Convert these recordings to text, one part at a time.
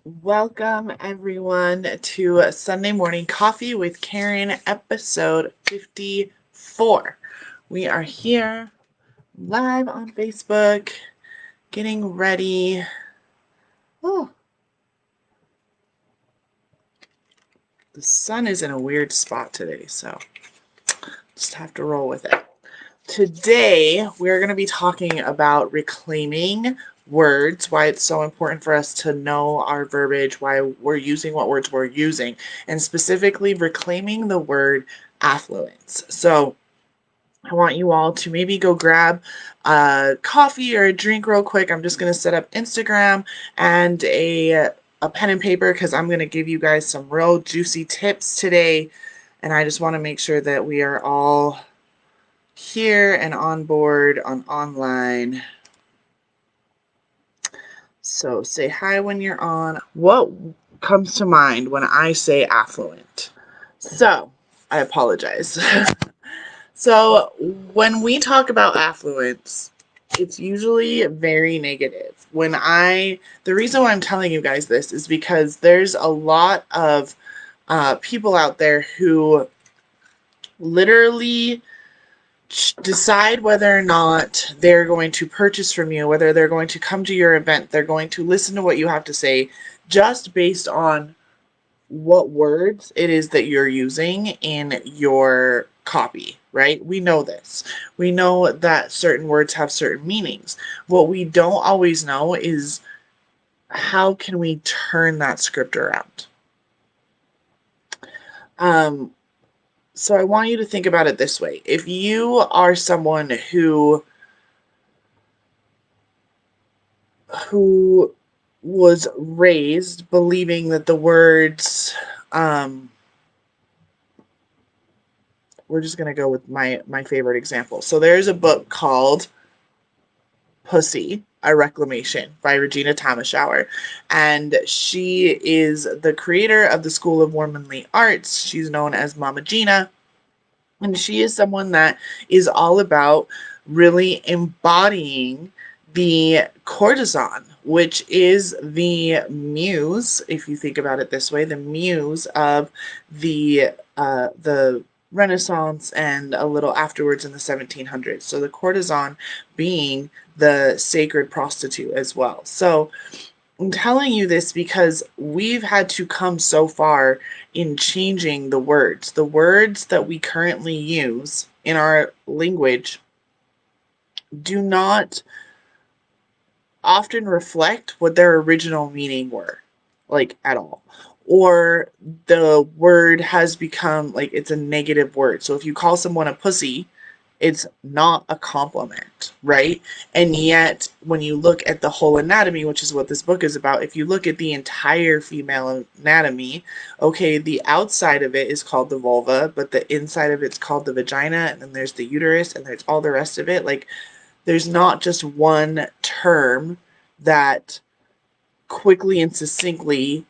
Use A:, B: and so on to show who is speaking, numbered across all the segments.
A: Welcome everyone to Sunday Morning Coffee with Caryn, episode 54. We are here live on Facebook, getting ready. Oh, the sun is in a weird spot today, so just have to roll with it. Today, we're going to be talking about reclaiming words, why it's so important for us to know our verbiage, why we're using what words we're using, and specifically reclaiming the word affluence. So I want you all to maybe go grab a coffee or a drink real quick. I'm just going to set up Instagram and a pen and paper because I'm going to give you guys some real juicy tips today. And I just want to make sure that we are all here and on board on online. So say hi when you're on. What comes to mind when I say affluent? So I apologize. So when we talk about affluence, it's usually very negative. The reason why I'm telling you guys this is because there's a lot of people out there who literally decide whether or not they're going to purchase from you, whether they're going to come to your event, they're going to listen to what you have to say, just based on what words it is that you're using in your copy, right? We know this. We know that certain words have certain meanings. What we don't always know is how can we turn that script around? So I want you to think about it this way. If you are someone who was raised believing that the words, we're just going to go with my favorite example. So there's a book called Pussy, a Reclamation by Regina Thomashower. And she is the creator of the School of Womanly Arts. She's known as Mama Gina. And she is someone that is all about really embodying the courtesan, which is the muse, if you think about it this way, the muse of the Renaissance and a little afterwards in the 1700s. So the courtesan being the sacred prostitute as well. So I'm telling you this because we've had to come so far in changing the words. The words that we currently use in our language do not often reflect what their original meaning were, like at all. Or the word has become like it's a negative word. So if you call someone a pussy, it's not a compliment, right? And yet, when you look at the whole anatomy, which is what this book is about, if you look at the entire female anatomy, okay, the outside of it is called the vulva, but the inside of it's called the vagina, and then there's the uterus, and there's all the rest of it. Like, there's not just one term that quickly and succinctly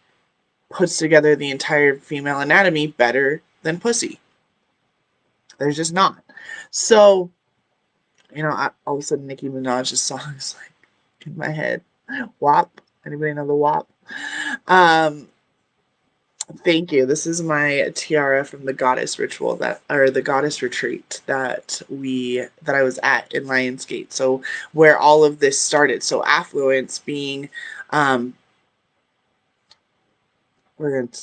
A: puts together the entire female anatomy better than pussy. There's just not. So, all of a sudden Nicki Minaj's song is like in my head. WAP. Anybody know the WAP? Thank you. This is my tiara from the goddess ritual or the goddess retreat that I was at in Lionsgate. So where all of this started. So affluence being, I'm going to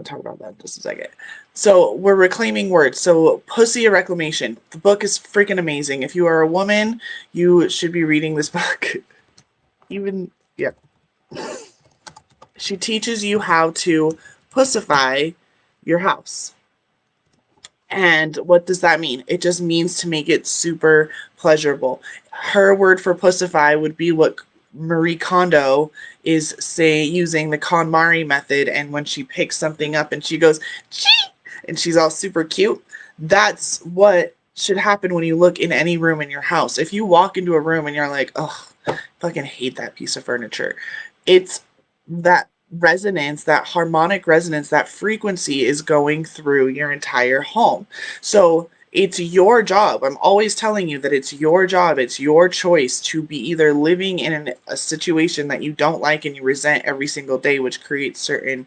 A: talk about that in just a second. So we're reclaiming words. So Pussy, a Reclamation. The book is freaking amazing. If you are a woman, you should be reading this book. Yeah. She teaches you how to pussify your house. And what does that mean? It just means to make it super pleasurable. Her word for pussify would be what Marie Kondo is using the KonMari method, and when she picks something up and she goes, chee, and she's all super cute, that's what should happen when you look in any room in your house. If you walk into a room and you're like, oh, I fucking hate that piece of furniture, it's that resonance, that harmonic resonance, that frequency is going through your entire home. So It's your job. I'm always telling you that it's your job. It's your choice to be either living in a situation that you don't like and you resent every single day, which creates certain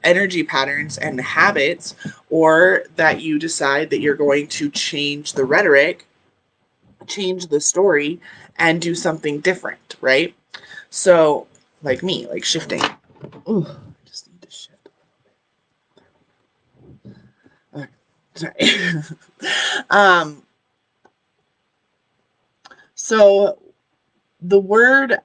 A: energy patterns and habits, or that you decide that you're going to change the rhetoric, change the story, and do something different, right? So, like me, like shifting. Ooh, I just need to shift. Okay, sorry. um, so the word,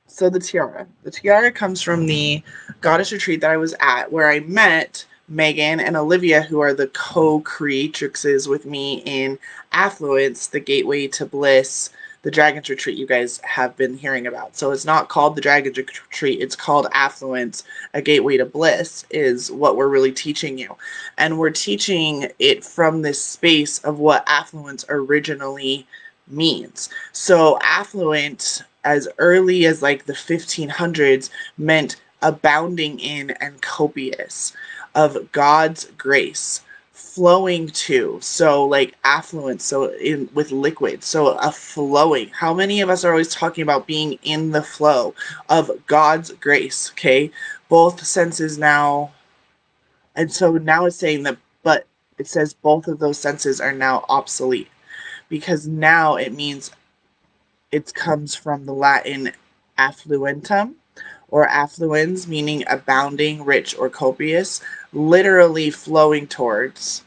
A: so the tiara. The tiara comes from the goddess retreat that I was at, where I met Megan and Olivia, who are the co-creatrixes with me in Affluence, the gateway to bliss, the Dragon's Retreat you guys have been hearing about. So it's not called the Dragon's Retreat, it's called Affluence, a gateway to bliss, is what we're really teaching you. And we're teaching it from this space of what affluence originally means. So affluent, as early as like the 1500s, meant abounding in and copious, of God's grace flowing to. So like affluence, so in with liquid, so a flowing. How many of us are always talking about being in the flow of God's grace? Okay, both senses now. And so now it's saying that, but it says both of those senses are now obsolete, because now it means it comes from the Latin affluentum or affluens, meaning abounding, rich, or copious, literally flowing towards.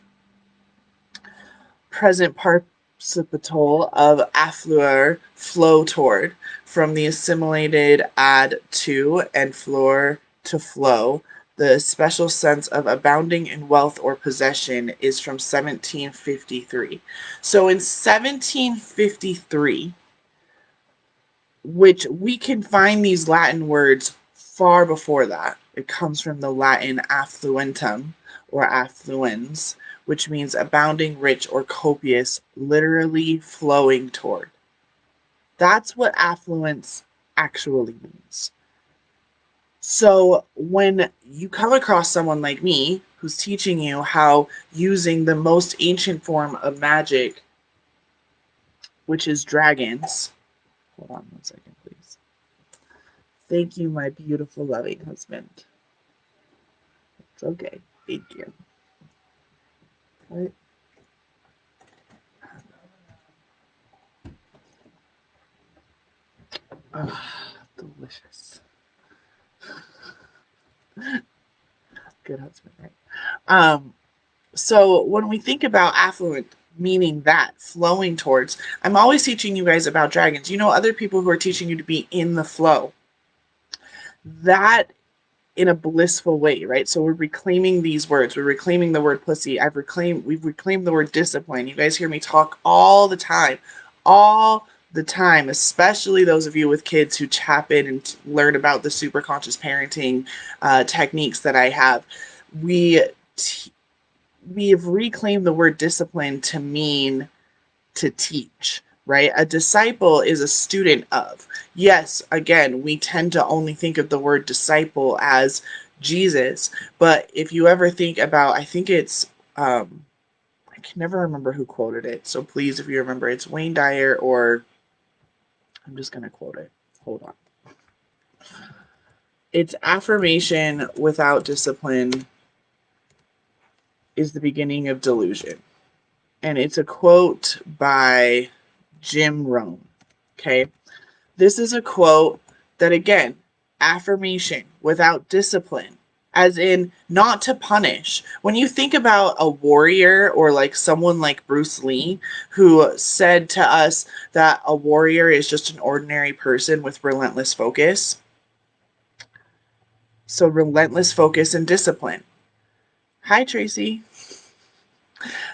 A: Present participle of affluere, flow toward, from the assimilated ad to and flor, to flow. The special sense of abounding in wealth or possession is from 1753. So in 1753, which we can find these Latin words far before that. It comes from the Latin affluentum or affluens, which means abounding, rich, or copious, literally flowing toward. That's what affluence actually means. So when you come across someone like me who's teaching you how using the most ancient form of magic, which is dragons. Hold on 1 second, please. Thank you, my beautiful, loving husband. It's okay. Thank you. Right? Oh, delicious. Good husband, right? So when we think about affluent, meaning that flowing towards, I'm always teaching you guys about dragons. You know, other people who are teaching you to be in the flow. That in a blissful way, right? So we're reclaiming these words. We're reclaiming the word pussy. We've reclaimed the word discipline. You guys hear me talk all all the time, especially those of you with kids who tap in and learn about the super conscious parenting techniques that I have. We have reclaimed the word discipline to mean to teach, right? A disciple is a student of. Yes, again, we tend to only think of the word disciple as Jesus, but if you ever think about, I think it's, I can never remember who quoted it, so please, if you remember, it's Wayne Dyer, or I'm just going to quote it. Hold on. It's affirmation without discipline is the beginning of delusion. And it's a quote by Jim Rohn. Okay. This is a quote that, again, affirmation without discipline, as in not to punish. When you think about a warrior or like someone like Bruce Lee, who said to us that a warrior is just an ordinary person with relentless focus. So relentless focus and discipline. Hi, Tracy.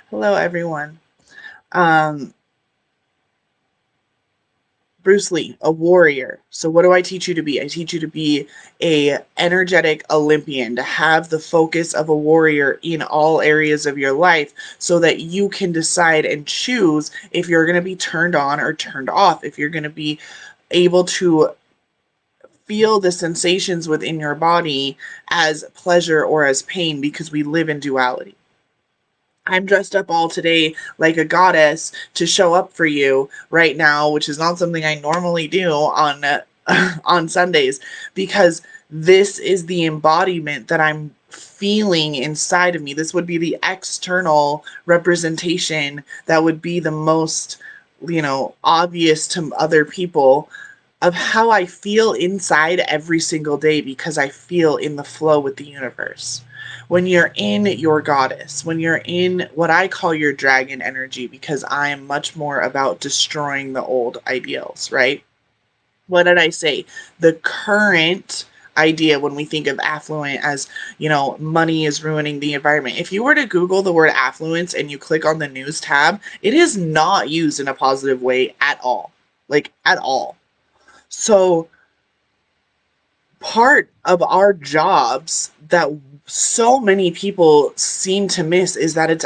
A: Hello, everyone. Bruce Lee, a warrior. So what do I teach you to be? I teach you to be a energetic Olympian, to have the focus of a warrior in all areas of your life, so that you can decide and choose if you're going to be turned on or turned off, if you're going to be able to feel the sensations within your body as pleasure or as pain, because we live in duality. I'm dressed up all today like a goddess to show up for you right now, which is not something I normally do on on Sundays, because this is the embodiment that I'm feeling inside of me. This would be the external representation that would be the most, obvious to other people of how I feel inside every single day, because I feel in the flow with the universe. When you're in your goddess, when you're in what I call your dragon energy, because I am much more about destroying the old ideals, right? What did I say? The current idea when we think of affluent as, money is ruining the environment. If you were to Google the word affluence and you click on the news tab, it is not used in a positive way at all. Like, at all. So, part of our jobs that so many people seem to miss is that it's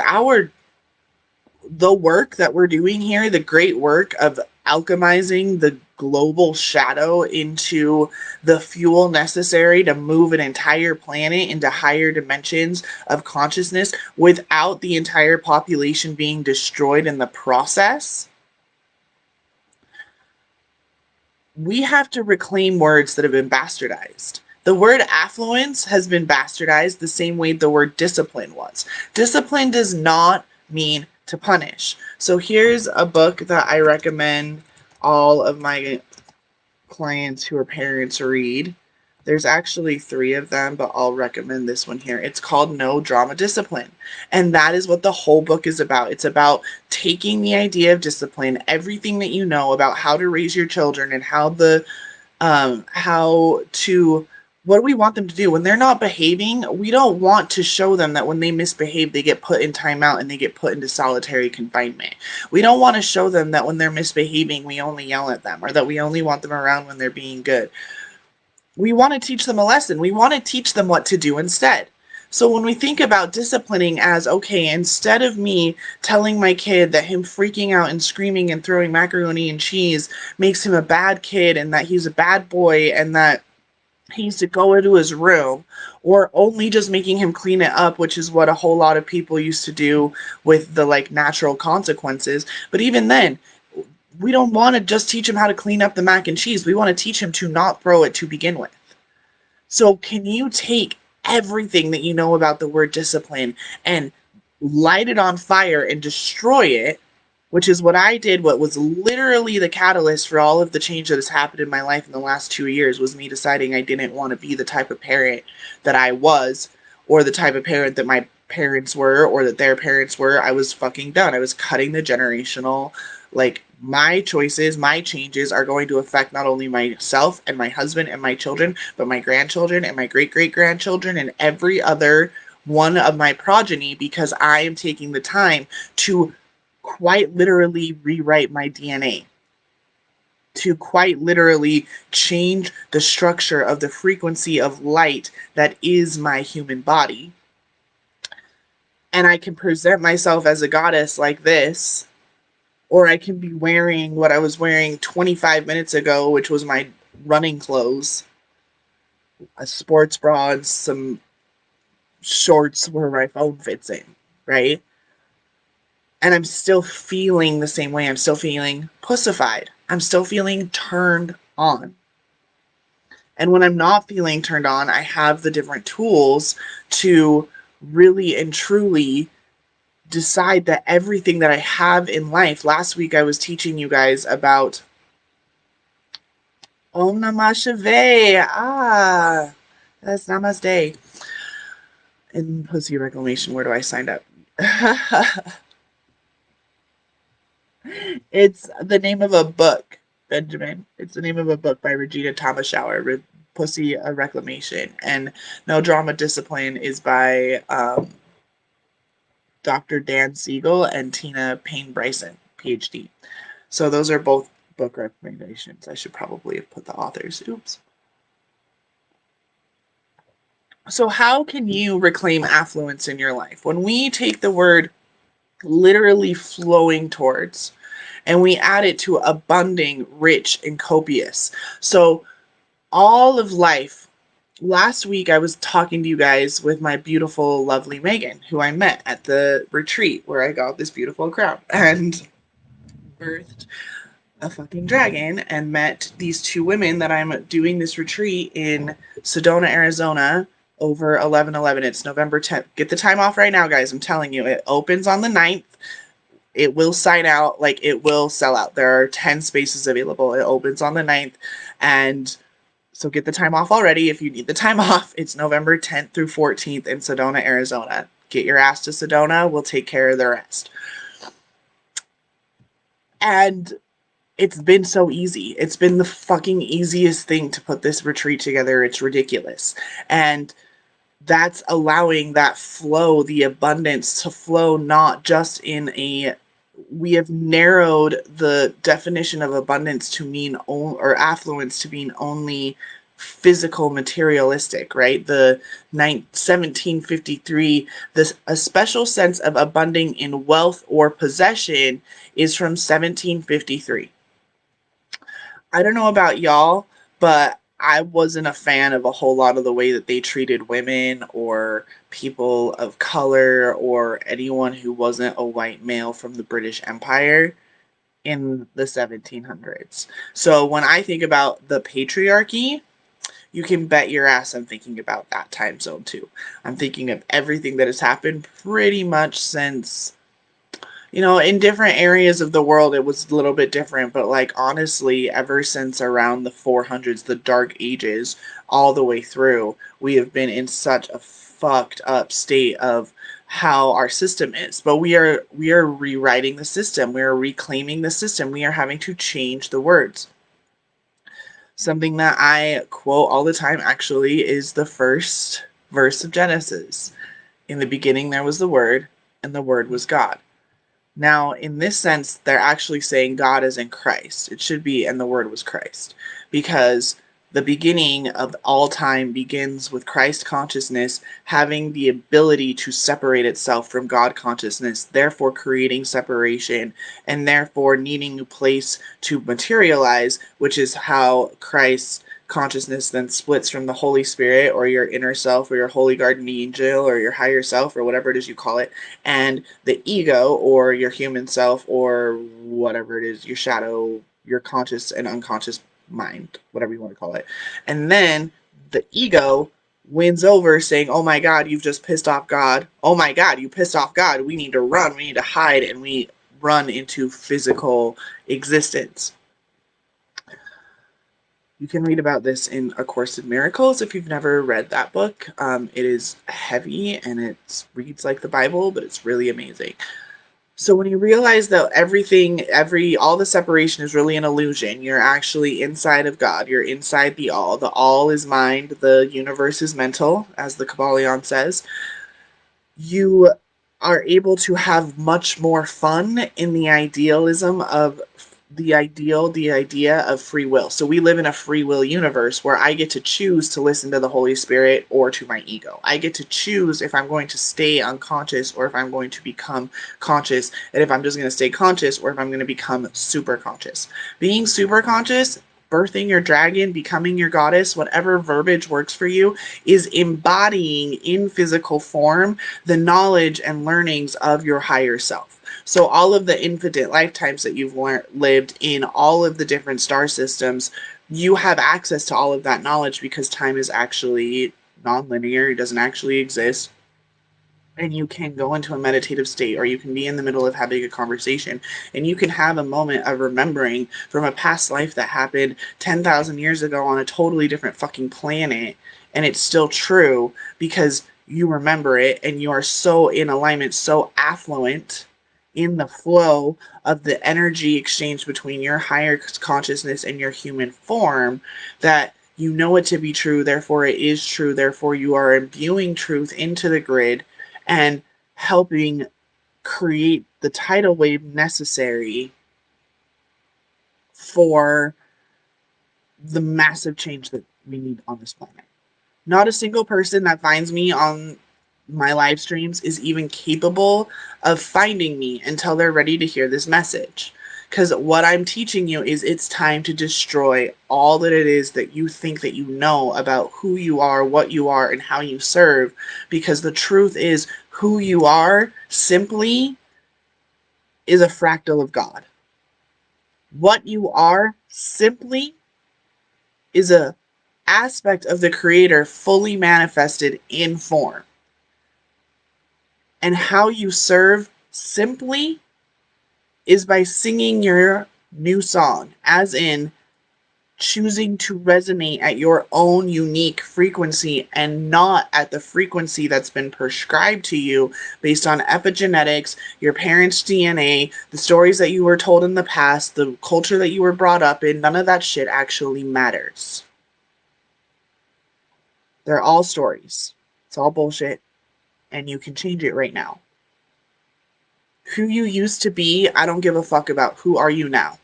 A: the work that we're doing here, the great work of alchemizing the global shadow into the fuel necessary to move an entire planet into higher dimensions of consciousness without the entire population being destroyed in the process. We have to reclaim words that have been bastardized. The word affluence has been bastardized the same way the word discipline was. Discipline does not mean to punish. So here's a book that I recommend all of my clients who are parents read. There's actually 3 of them, but I'll recommend this one here. It's called No Drama Discipline. And that is what the whole book is about. It's about taking the idea of discipline, everything that you know about how to raise your children and what do we want them to do when they're not behaving. We don't want to show them that when they misbehave, they get put in timeout and they get put into solitary confinement. We don't want to show them that when they're misbehaving, we only yell at them, or that we only want them around when they're being good. We want to teach them a lesson. We want to teach them what to do instead. So when we think about disciplining as, okay, instead of me telling my kid that him freaking out and screaming and throwing macaroni and cheese makes him a bad kid and that he's a bad boy and that he needs to go into his room, or only just making him clean it up, which is what a whole lot of people used to do with the natural consequences. But even then, we don't want to just teach him how to clean up the mac and cheese. We want to teach him to not throw it to begin with. So can you take everything that you know about the word discipline and light it on fire and destroy it, which is what I did, what was literally the catalyst for all of the change that has happened in my life in the last 2 years, was me deciding I didn't want to be the type of parent that I was, or the type of parent that my parents were, or that their parents were. I was fucking done. I was cutting the generational, my choices, my changes are going to affect not only myself and my husband and my children, but my grandchildren and my great-great-grandchildren and every other one of my progeny, because I am taking the time to quite literally rewrite my DNA, to quite literally change the structure of the frequency of light that is my human body. And I can present myself as a goddess like this, or I can be wearing what I was wearing 25 minutes ago, which was my running clothes, a sports bra, and some shorts where my phone fits in, right? And I'm still feeling the same way. I'm still feeling pussified. I'm still feeling turned on. And when I'm not feeling turned on, I have the different tools to really and truly decide that everything that I have in life. Last week I was teaching you guys about Om Namah Shivaya. That's Namaste. In Pussy Reclamation, where do I sign up? It's the name of a book, Benjamin. It's the name of a book by Regina Thomas-Schauer, Pussy Reclamation. And No Drama Discipline is by Dr. Dan Siegel and Tina Payne Bryson, PhD. So those are both book recommendations. I should probably have put the authors. Oops. So how can you reclaim affluence in your life? When we take the word literally flowing towards, and we add it to abunding, rich, and copious. So all of life last week I was talking to you guys with my beautiful, lovely Megan, who I met at the retreat where I got this beautiful crown and birthed a fucking dragon and met these two women that I'm doing this retreat in Sedona, Arizona over 11/11. It's November 10th. Get the time off right now, guys. I'm telling you, it opens on the 9th. It will sign out, like it will sell out. There are 10 spaces available. It opens on the 9th. And so get the time off already if you need the time off. It's November 10th through 14th in Sedona, Arizona. Get your ass to Sedona. We'll take care of the rest. And it's been so easy. It's been the fucking easiest thing to put this retreat together. It's ridiculous. And that's allowing that flow, the abundance to flow, not just in a, we have narrowed the definition of abundance to mean, or affluence to mean only physical, materialistic, right? The 1753, this a special sense of abounding in wealth or possession is from 1753. I don't know about y'all, but I wasn't a fan of a whole lot of the way that they treated women or people of color or anyone who wasn't a white male from the British Empire in the 1700s. So when I think about the patriarchy, you can bet your ass I'm thinking about that time zone too. I'm thinking of everything that has happened pretty much since, in different areas of the world, it was a little bit different, but like honestly, ever since around the 400s, the Dark Ages, all the way through, we have been in such a fucked up state of how our system is. But we are rewriting the system. We are reclaiming the system. We are having to change the words. Something that I quote all the time actually is the first verse of Genesis. In the beginning there was the Word, and the Word was God. Now, in this sense, they're actually saying God is in Christ. It should be, and the Word was Christ. Because the beginning of all time begins with Christ consciousness having the ability to separate itself from God consciousness, therefore creating separation, and therefore needing a place to materialize, which is how Christ consciousness then splits from the Holy Spirit or your inner self or your holy guardian angel or your higher self or whatever it is you call it, and the ego or your human self or whatever it is, your shadow, your conscious and unconscious mind, whatever you want to call it. And then the ego wins over saying, oh my God, you've just pissed off God. Oh my God, you pissed off God. We need to run. We need to hide. And we run into physical existence. You can read about this in A Course in Miracles if you've never read that book. It is heavy and it reads like the Bible, but it's really amazing. So when you realize that all the separation is really an illusion, you're actually inside of God. You're inside the all. The all is mind. The universe is mental, as the Kabbalion says. You are able to have much more fun in the idealism of the idea of free will. So we live in a free will universe where I get to choose to listen to the Holy Spirit or to my ego. I get to choose if I'm going to stay unconscious or if I'm going to become conscious, and if I'm just going to stay conscious or if I'm going to become super conscious. Being super conscious, birthing your dragon, becoming your goddess, whatever verbiage works for you, is embodying in physical form the knowledge and learnings of your higher self. So all of the infinite lifetimes that you've lived in all of the different star systems, you have access to all of that knowledge because time is actually non-linear. It doesn't actually exist. And you can go into a meditative state, or you can be in the middle of having a conversation, and you can have a moment of remembering from a past life that happened 10,000 years ago on a totally different fucking planet, and it's still true because you remember it, and you are so in alignment, so affluent in the flow of the energy exchange between your higher consciousness and your human form that you know it to be true, therefore it is true, therefore you are imbuing truth into the grid and helping create the tidal wave necessary for the massive change that we need on this planet. Not a single person that finds me on my live streams is even capable of finding me until they're ready to hear this message. Because what I'm teaching you is it's time to destroy all that it is that you think that you know about who you are, what you are, and how you serve. Because the truth is, who you are simply is a fractal of God. What you are simply is a aspect of the creator fully manifested in form. And how you serve simply is by singing your new song, as in choosing to resonate at your own unique frequency and not at the frequency that's been prescribed to you based on epigenetics, your parents' DNA, the stories that you were told in the past, the culture that you were brought up in. None of that shit actually matters. They're all stories. It's all bullshit, and you can change it right now. Who you used to be, I don't give a fuck about. Who are you now?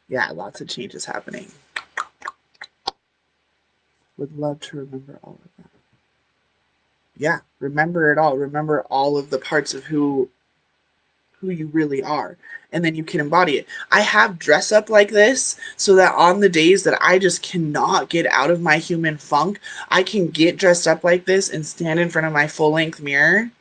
A: Yeah, lots of changes happening. Would love to remember all of that. Yeah, remember it all. Remember all of the parts of who you really are, and then you can embody it. I have dress up like this so that on the days that I just cannot get out of my human funk, I can get dressed up like this and stand in front of my full-length mirror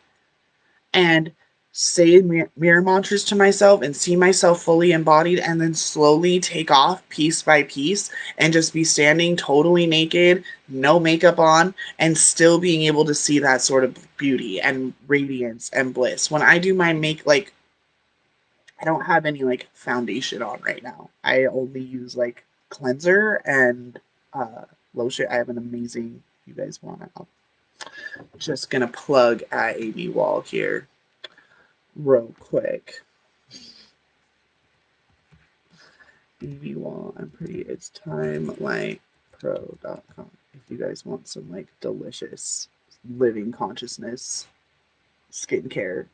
A: and say mirror mantras to myself and see myself fully embodied, and then slowly take off piece by piece and just be standing totally naked, no makeup on, and still being able to see that sort of beauty and radiance and bliss. When I do my like, I don't have any like foundation on right now. I only use like cleanser and lotion. I have an amazing, you guys want to, just gonna plug at Amy Wall here real quick. Amy Wall, I'm pretty, it's timelightpro.com if you guys want some like delicious living consciousness skincare.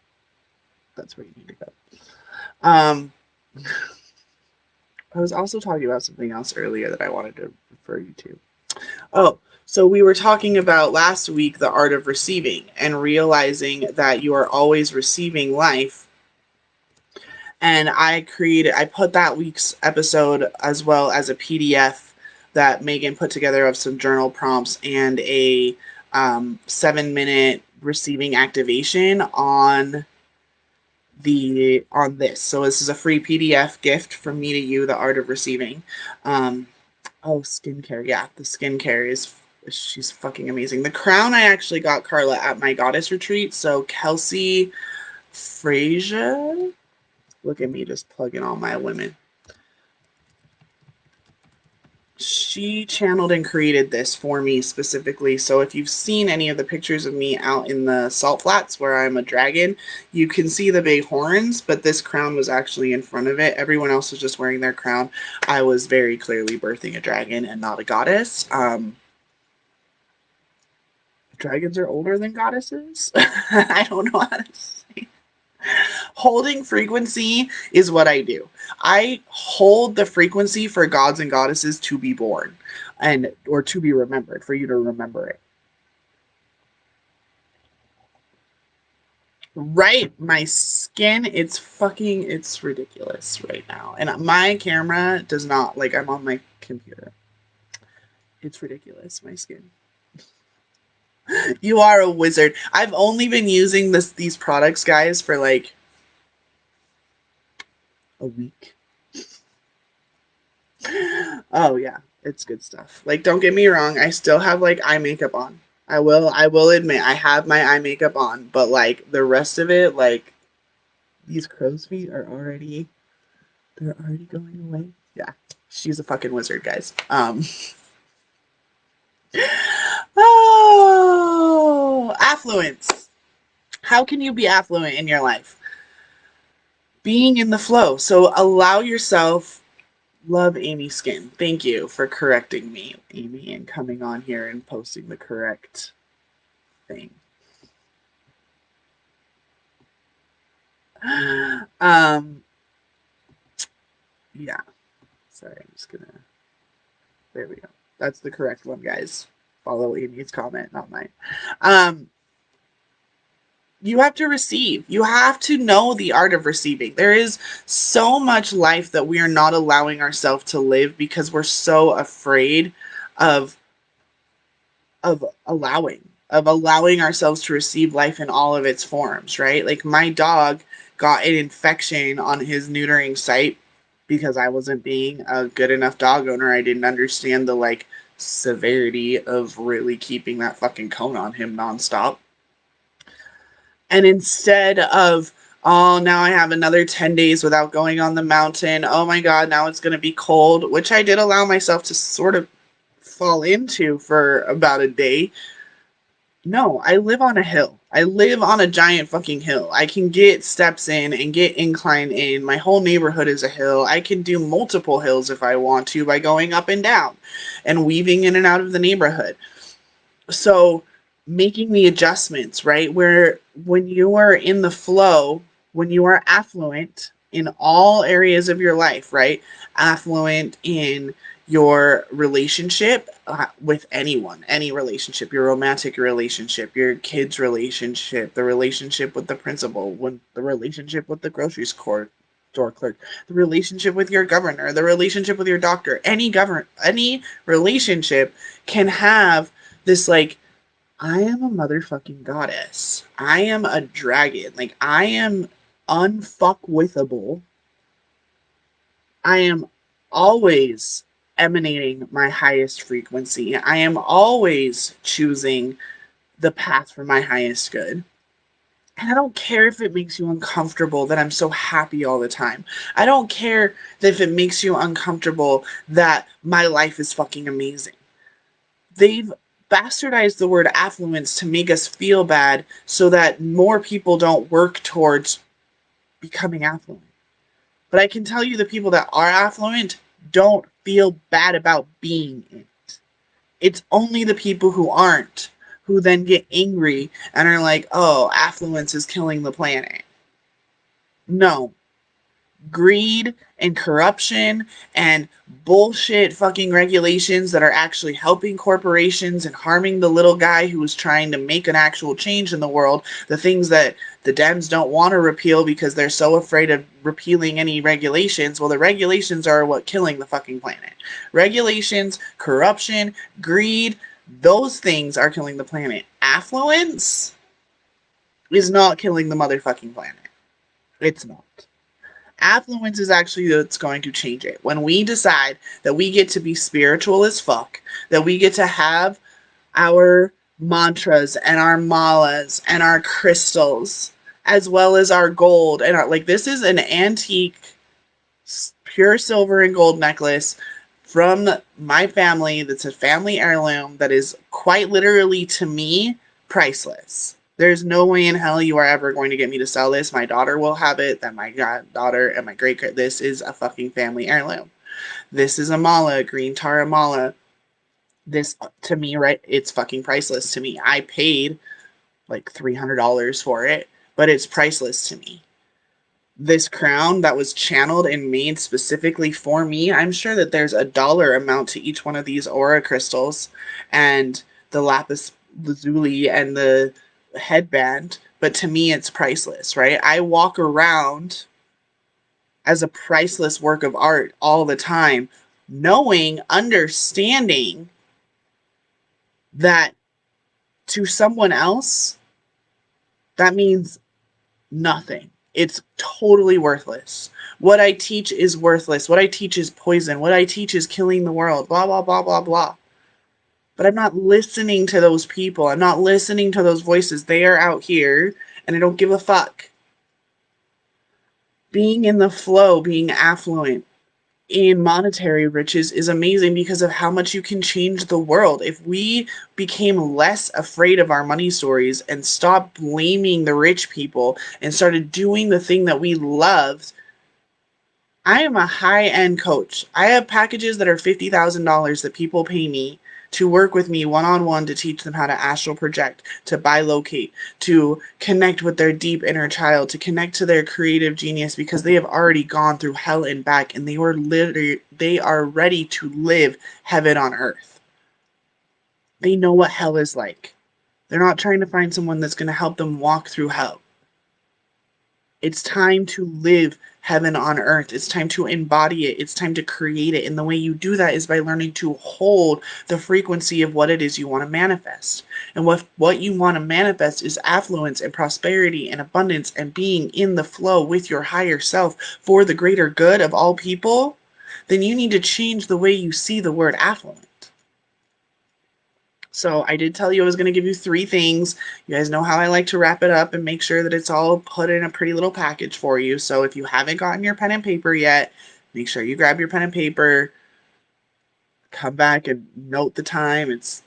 A: That's where you need to go. I was also talking about something else earlier that I wanted to refer you to. Oh, so we were talking about last week the art of receiving and realizing that you are always receiving life. And I put that week's episode as well as a PDF that Megan put together of some journal prompts and a 7-minute receiving activation on this. So this is a free PDF gift from me to you, the art of receiving. Skincare. Yeah, the skincare is, she's fucking amazing. The crown I actually got Carla at my goddess retreat. So Kelsey Frazier. Look at me just plugging all my women. She channeled and created this for me specifically. So if you've seen any of the pictures of me out in the salt flats where I'm a dragon, you can see the big horns, but this crown was actually in front of it. Everyone else was just wearing their crown. I was very clearly birthing a dragon and not a goddess. Dragons are older than goddesses. I don't know how to say. Holding frequency is what I do. I hold the frequency for gods and goddesses to be born and or to be remembered, for you to remember it. Right, my skin, it's ridiculous right now. And my camera does not, like, I'm on my computer. It's ridiculous, my skin. You are a wizard. I've only been using these products, guys, for like a week. Oh yeah, it's good stuff. Like, don't get me wrong, I still have like eye makeup on. I will admit I have my eye makeup on, but like the rest of it, like these crow's feet are already, they're already going away. Yeah. She's a fucking wizard, guys. Oh, affluence. How can you be affluent in your life? Being in the flow. So allow yourself. Love Amy Skin. Thank you for correcting me, Amy, and coming on here and posting the correct thing. Yeah. Sorry, I'm just gonna. There we go. That's the correct one, guys. Follow Amy's comment, not mine. You have to receive. You have to know the art of receiving. There is so much life that we are not allowing ourselves to live because we're so afraid of allowing ourselves to receive life in all of its forms, right? Like my dog got an infection on his neutering site because I wasn't being a good enough dog owner. I didn't understand the like severity of really keeping that fucking cone on him nonstop. And instead of, oh, now I have another 10 days without going on the mountain. Oh my God, now it's going to be cold, which I did allow myself to sort of fall into for about a day. No, I live on a hill. I live on a giant fucking hill. I can get steps in and get incline in. My whole neighborhood is a hill. I can do multiple hills if I want to by going up and down and weaving in and out of the neighborhood. So making the adjustments, right? Where when you are in the flow, when you are affluent in all areas of your life, right? Affluent in your relationship with anyone, any relationship, your romantic relationship, your kids' relationship, the relationship with the principal, when the relationship with the grocery store clerk, the relationship with your governor, the relationship with your doctor, any relationship can have this like, I am a motherfucking goddess. I am a dragon. Like I am unfuckwithable. I am always emanating my highest frequency. I am always choosing the path for my highest good. And I don't care if it makes you uncomfortable that I'm so happy all the time. I don't care if it makes you uncomfortable that my life is fucking amazing. They've bastardized the word affluence to make us feel bad so that more people don't work towards becoming affluent. But I can tell you the people that are affluent don't feel bad about being it. It's only the people who aren't who then get angry and are like, oh, affluence is killing the planet. No, greed and corruption and bullshit fucking regulations that are actually helping corporations and harming the little guy who is trying to make an actual change in the world. The things that the Dems don't want to repeal because they're so afraid of repealing any regulations. Well, the regulations are what killing the fucking planet. Regulations, corruption, greed, those things are killing the planet. Affluence is not killing the motherfucking planet. It's not. Affluence is actually what's going to change it. When we decide that we get to be spiritual as fuck, that we get to have our mantras and our malas and our crystals, as well as our gold and our, like, this is an antique pure silver and gold necklace from my family that's a family heirloom that is quite literally to me priceless. There's no way in hell you are ever going to get me to sell this. My daughter will have it, then my goddaughter and my great. This is a fucking family heirloom. This is a mala, green Tara mala. This to me, right? It's fucking priceless to me. I paid like $300 for it, but it's priceless to me. This crown that was channeled and made specifically for me, I'm sure that there's a dollar amount to each one of these aura crystals and the lapis lazuli and the headband, but to me it's priceless, right? I walk around as a priceless work of art all the time, knowing, understanding that to someone else, that means nothing. It's totally worthless. What I teach is worthless. What I teach is poison. What I teach is killing the world. Blah, blah, blah, blah, blah. But I'm not listening to those people. I'm not listening to those voices. They are out here, and I don't give a fuck. Being in the flow, being affluent in monetary riches is amazing because of how much you can change the world. If we became less afraid of our money stories and stopped blaming the rich people and started doing the thing that we loved. I am a high-end coach. I have packages that are $50,000 that people pay me to work with me one-on-one to teach them how to astral project, to bilocate, to connect with their deep inner child, to connect to their creative genius because they have already gone through hell and back and they are ready to live heaven on earth. They know what hell is like. They're not trying to find someone that's going to help them walk through hell. It's time to live heaven on earth. It's time to embody it. It's time to create it. And the way you do that is by learning to hold the frequency of what it is you want to manifest. And what you want to manifest is affluence and prosperity and abundance and being in the flow with your higher self for the greater good of all people. Then you need to change the way you see the word affluent. So I did tell you I was going to give you 3 things. You guys know how I like to wrap it up and make sure that it's all put in a pretty little package for you. So if you haven't gotten your pen and paper yet, make sure you grab your pen and paper, come back and note the time. It's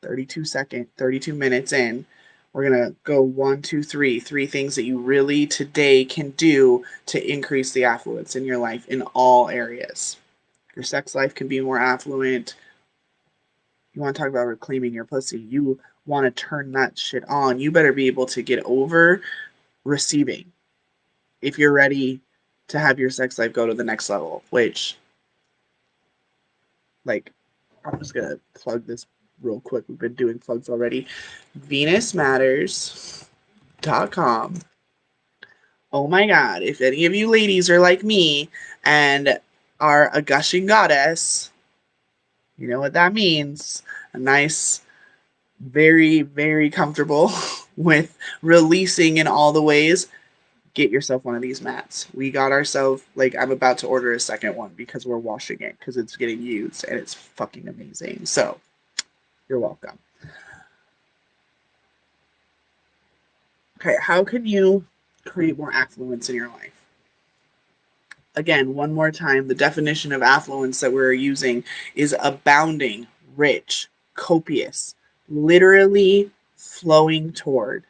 A: 32 minutes in. We're going to go 1, 2, 3. 3 things that you really today can do to increase the affluence in your life in all areas. Your sex life can be more affluent. You want to talk about reclaiming your pussy. You want to turn that shit on. You better be able to get over receiving if you're ready to have your sex life go to the next level, which, like, I'm just going to plug this real quick. We've been doing plugs already. VenusMatters.com. Oh my God. If any of you ladies are like me and are a gushing goddess, you know what that means. A nice, very, very comfortable with releasing in all the ways, get yourself one of these mats. We got ourselves, like, I'm about to order a second one because we're washing it because it's getting used and it's fucking amazing. So, you're welcome. Okay, how can you create more affluence in your life? Again, one more time, the definition of affluence that we're using is abounding, rich, copious, literally flowing toward.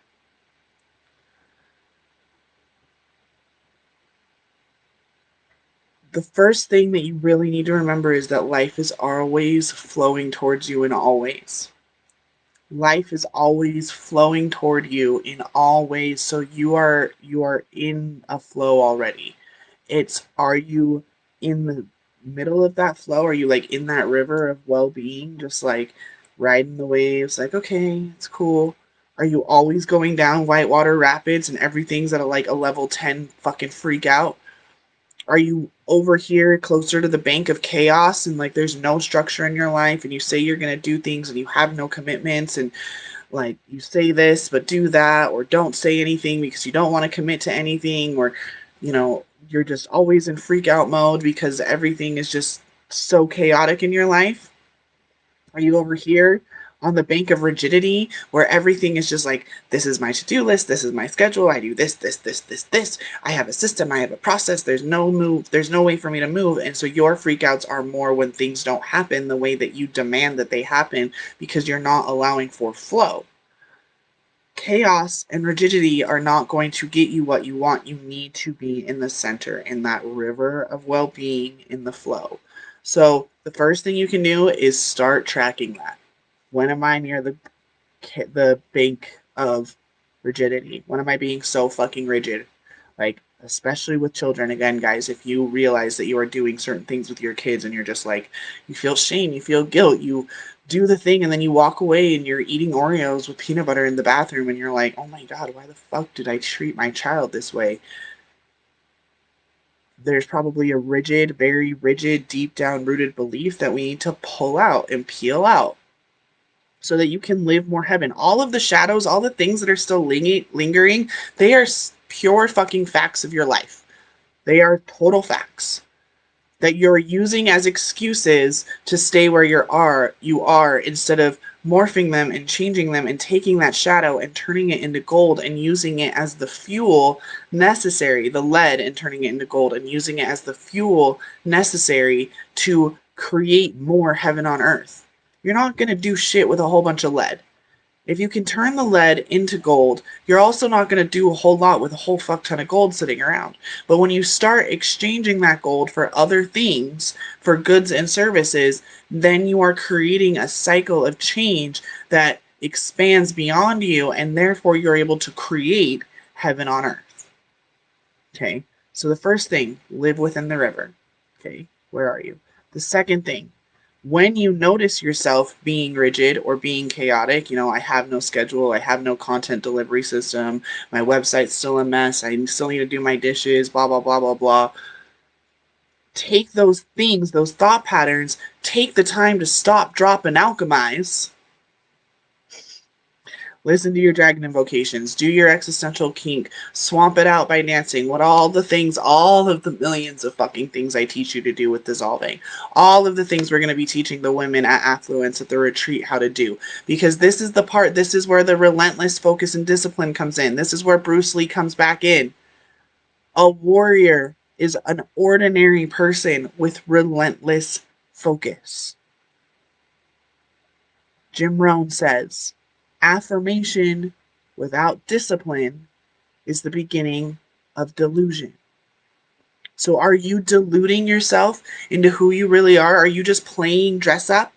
A: The first thing that you really need to remember is that life is always flowing towards you in all ways. Life is always flowing toward you in all ways, so you are in a flow already. It's, are you in the middle of that flow? Are you like in that river of well-being, just like riding the waves, like, okay, it's cool? Are you always going down whitewater rapids and everything's at a level 10 fucking freak out? Are you over here closer to the bank of chaos and like there's no structure in your life and you say you're going to do things and you have no commitments and like you say this but do that, or don't say anything because you don't want to commit to anything, or you're just always in freak out mode because everything is just so chaotic in your life? Are you over here on the bank of rigidity where everything is just like, this is my to-do list, this is my schedule, I do this, this, this, this, this. I have a system, I have a process, there's no way for me to move. And so your freakouts are more when things don't happen the way that you demand that they happen because you're not allowing for flow. Chaos and rigidity are not going to get you what you want. You need to be in the center, in that river of well-being, in the flow. So the first thing you can do is start tracking that. When am I near the bank of rigidity? When am I being so fucking rigid? Like, especially with children. Again, guys, if you realize that you are doing certain things with your kids and you're just like, you feel shame, you feel guilt, you do the thing and then you walk away and you're eating Oreos with peanut butter in the bathroom and you're like, oh my God, why the fuck did I treat my child this way? There's probably a rigid, very rigid, deep down rooted belief that we need to pull out and peel out so that you can live more heaven. All of the shadows, all the things that are still lingering, they are pure fucking facts of your life. They are total facts that you're using as excuses to stay where you are instead of morphing them and changing them and taking that shadow and turning it into gold and using it as the fuel necessary, the lead, and turning it into gold and using it as the fuel necessary to create more heaven on earth. You're not going to do shit with a whole bunch of lead. If you can turn the lead into gold, you're also not going to do a whole lot with a whole fuck ton of gold sitting around. But when you start exchanging that gold for other things, for goods and services, then you are creating a cycle of change that expands beyond you, and therefore you're able to create heaven on earth. Okay? So the first thing, live within the river. Okay? Where are you? The second thing, When you notice yourself being rigid or being chaotic, I have no schedule, I have no content delivery system, my website's still a mess, I still need to do my dishes, blah, blah, blah, blah, blah. Take those things, those thought patterns, take the time to stop, drop, and alchemize. Listen to your dragon invocations, do your existential kink, swamp it out by dancing, what all the things, all of the millions of fucking things I teach you to do with dissolving. All of the things we're going to be teaching the women at Affluence at the retreat how to do. Because this is the part, this is where the relentless focus and discipline comes in. This is where Bruce Lee comes back in. A warrior is an ordinary person with relentless focus. Jim Rohn says, affirmation without discipline is the beginning of delusion. So are you deluding yourself into who you really are? Are you just playing dress up?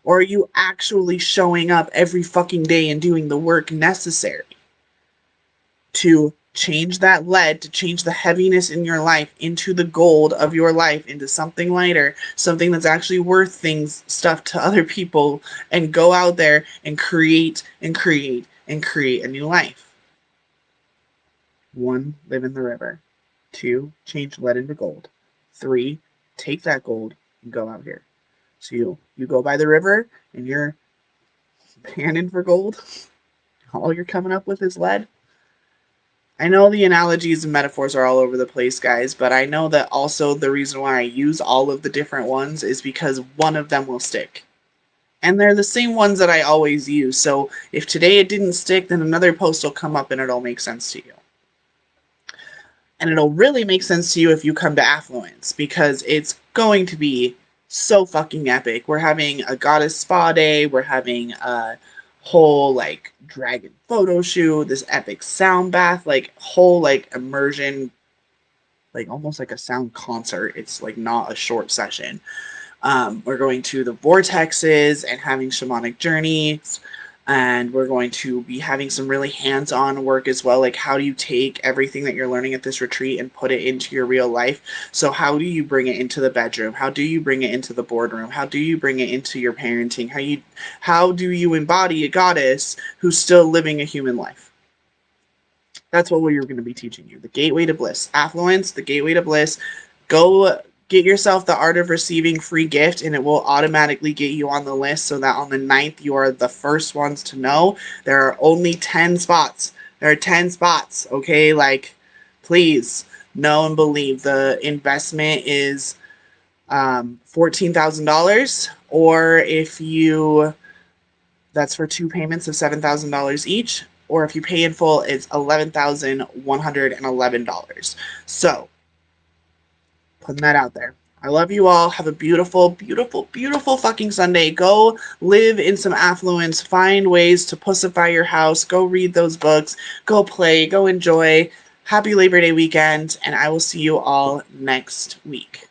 A: Or are you actually showing up every fucking day and doing the work necessary to change that lead, to change the heaviness in your life into the gold of your life, into something lighter, something that's actually worth stuff to other people, and go out there and create and create and create a new life? 1, live in the river. 2, change lead into gold. 3, take that gold and go out here. So you go by the river and you're panning for gold. All you're coming up with is lead. I know the analogies and metaphors are all over the place, guys, but I know that also the reason why I use all of the different ones is because one of them will stick. And they're the same ones that I always use, so if today it didn't stick, then another post will come up and it'll make sense to you. And it'll really make sense to you if you come to Affluence, because it's going to be so fucking epic. We're having a goddess spa day, we're having a whole like dragon photo shoot, this epic sound bath, like whole like immersion, like almost like a sound concert. It's like not a short session. We're going to the vortexes and having shamanic journeys, and we're going to be having some really hands-on work as well. Like, how do you take everything that you're learning at this retreat and put it into your real life? So how do you bring it into the bedroom? How do you bring it into the boardroom? How do you bring it into your parenting? How do you embody a goddess who's still living a human life? That's what we're going to be teaching you. The gateway to bliss. Affluence, the gateway to bliss. Go get yourself the art of receiving free gift, and it will automatically get you on the list so that on the 9th you are the first ones to know. There are only 10 spots. There are 10 spots, okay? Like, please know and believe. The investment is $14,000, or if you, that's for 2 payments of $7,000 each, or if you pay in full, it's $11,111. So, putting that out there. I love you all. Have a beautiful, beautiful, beautiful fucking Sunday. Go live in some affluence. Find ways to pussify your house. Go read those books. Go play. Go enjoy. Happy Labor Day weekend. And I will see you all next week.